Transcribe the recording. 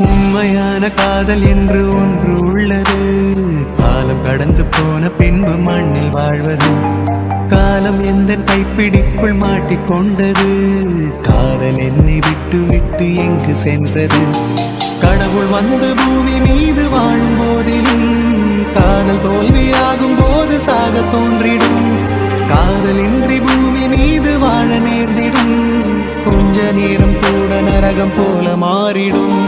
உண்மையான காதல் என்று ஒன்று உள்ளது. காலம் கடந்து போன பின்பு மண்ணில் வாழ்வது. காலம் எந்த கைப்பிடிக்குள் மாட்டிக்கொண்டது. காதல் என்னை விட்டு விட்டு எங்கு சென்றது. கடவுள் வந்து பூமி மீது வாழும் போதிலும் காதல் தோல்வியாகும் போது சாக தோன்றிடும். காதல் இன்றி பூமி மீது வாழ நேர்ந்திடும். கொஞ்ச நேரம் கூட நரகம் போல மாறிடும்.